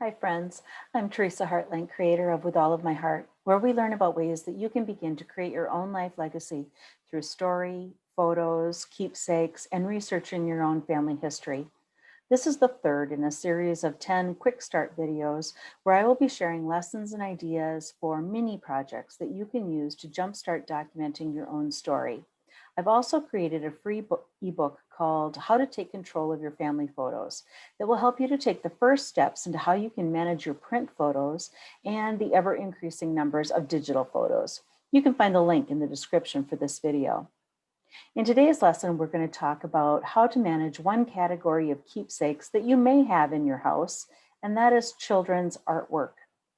Hi, friends. I'm Teresa Hartland, creator of With All of My Heart, where we learn about ways that you can begin to create your own life legacy through story, photos, keepsakes, and researching your own family history. This is the third in a series of 10 quick start videos where I will be sharing lessons and ideas for mini projects that you can use to jumpstart documenting your own story. I've also created a free ebook called How to Take Control of Your Family Photos that will help you to take the first steps into how you can manage your print photos and the ever increasing numbers of digital photos. You can find the link in the description for this video. In today's lesson, we're going to talk about how to manage one category of keepsakes that you may have in your house, and that is children's artwork.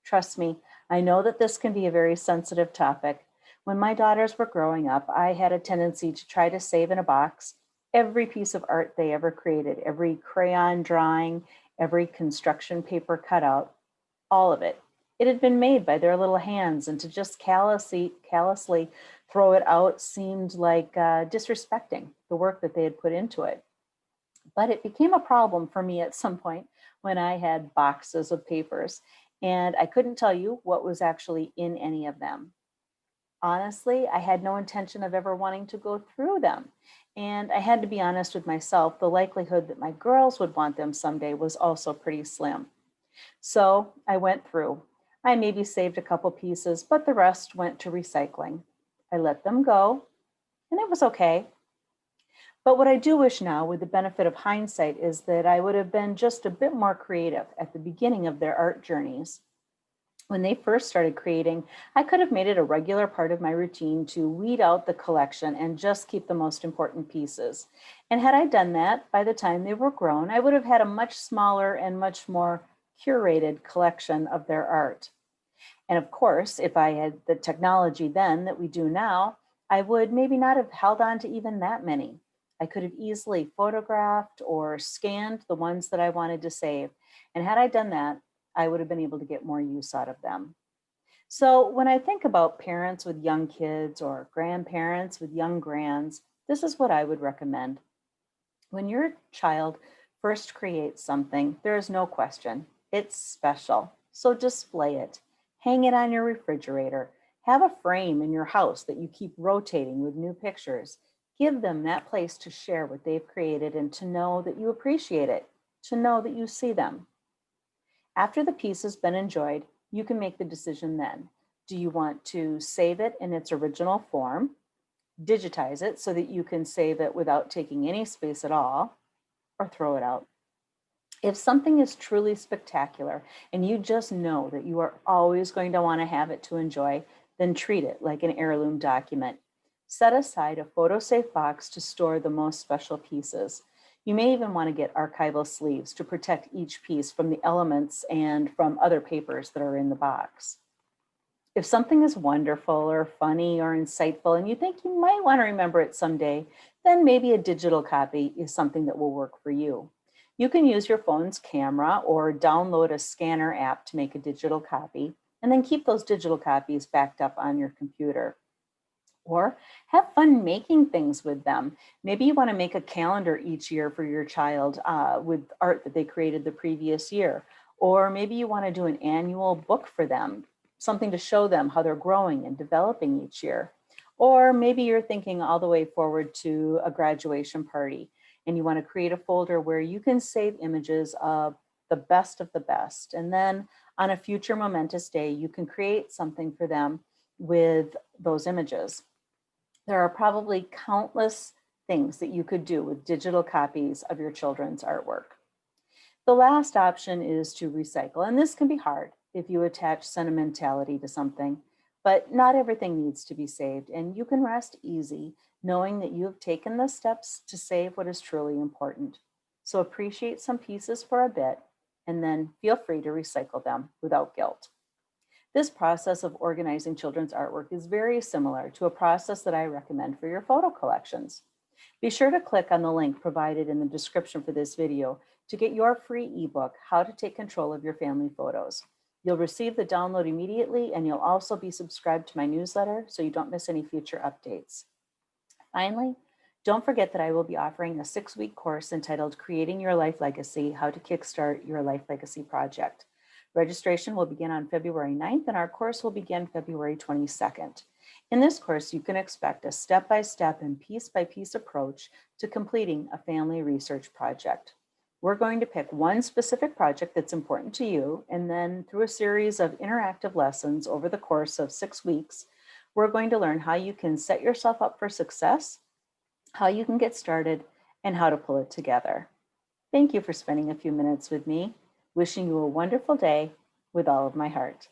Trust me, I know that this can be a very sensitive topic. When my daughters were growing up, I had a tendency to try to save in a box every piece of art they ever created, every crayon drawing, every construction paper cutout, all of it. It had been made by their little hands, and to just callously throw it out seemed like disrespecting the work that they had put into it. But it became a problem for me at some point when I had boxes of papers, and I couldn't tell you what was actually in any of them. Honestly, I had no intention of ever wanting to go through them. And I had to be honest with myself, the likelihood that my girls would want them someday was also pretty slim. So I went through. I maybe saved a couple pieces, but the rest went to recycling. I let them go, and it was okay. But what I do wish now, with the benefit of hindsight, is that I would have been just a bit more creative at the beginning of their art journeys. When they first started creating, I could have made it a regular part of my routine to weed out the collection and just keep the most important pieces. And had I done that, by the time they were grown, I would have had a much smaller and much more curated collection of their art. And of course, if I had the technology then that we do now, I would maybe not have held on to even that many. I could have easily photographed or scanned the ones that I wanted to save. And had I done that, I would have been able to get more use out of them. So when I think about parents with young kids or grandparents with young grands, this is what I would recommend. When your child first creates something, there is no question. It's special. So display it. Hang it on your refrigerator. Have a frame in your house that you keep rotating with new pictures. Give them that place to share what they've created and to know that you appreciate it, to know that you see them. After the piece has been enjoyed, you can make the decision then. Do you want to save it in its original form, digitize it so that you can save it without taking any space at all, or throw it out? If something is truly spectacular and you just know that you are always going to want to have it to enjoy, then treat it like an heirloom document. Set aside a photo-safe box to store the most special pieces. You may even want to get archival sleeves to protect each piece from the elements and from other papers that are in the box. If something is wonderful or funny or insightful and you think you might want to remember it someday, then maybe a digital copy is something that will work for you. You can use your phone's camera or download a scanner app to make a digital copy, and then keep those digital copies backed up on your computer. Or have fun making things with them. Maybe you want to make a calendar each year for your child with art that they created the previous year. Or maybe you want to do an annual book for them, something to show them how they're growing and developing each year. Or maybe you're thinking all the way forward to a graduation party and you want to create a folder where you can save images of the best of the best. And then on a future momentous day, you can create something for them with those images. There are probably countless things that you could do with digital copies of your children's artwork. The last option is to recycle, and this can be hard if you attach sentimentality to something, but not everything needs to be saved, and you can rest easy knowing that you have taken the steps to save what is truly important. So appreciate some pieces for a bit, and then feel free to recycle them without guilt. This process of organizing children's artwork is very similar to a process that I recommend for your photo collections. Be sure to click on the link provided in the description for this video to get your free ebook, How to Take Control of Your Family Photos. You'll receive the download immediately, and you'll also be subscribed to my newsletter so you don't miss any future updates. Finally, don't forget that I will be offering a 6-week course entitled Creating Your Life Legacy, How to Kickstart Your Life Legacy Project. Registration will begin on February 9th, and our course will begin February 22nd. In this course, you can expect a step-by-step and piece-by-piece approach to completing a family research project. We're going to pick one specific project that's important to you, and then through a series of interactive lessons over the course of 6 weeks, we're going to learn how you can set yourself up for success, how you can get started, and how to pull it together. Thank you for spending a few minutes with me. Wishing you a wonderful day with all of my heart.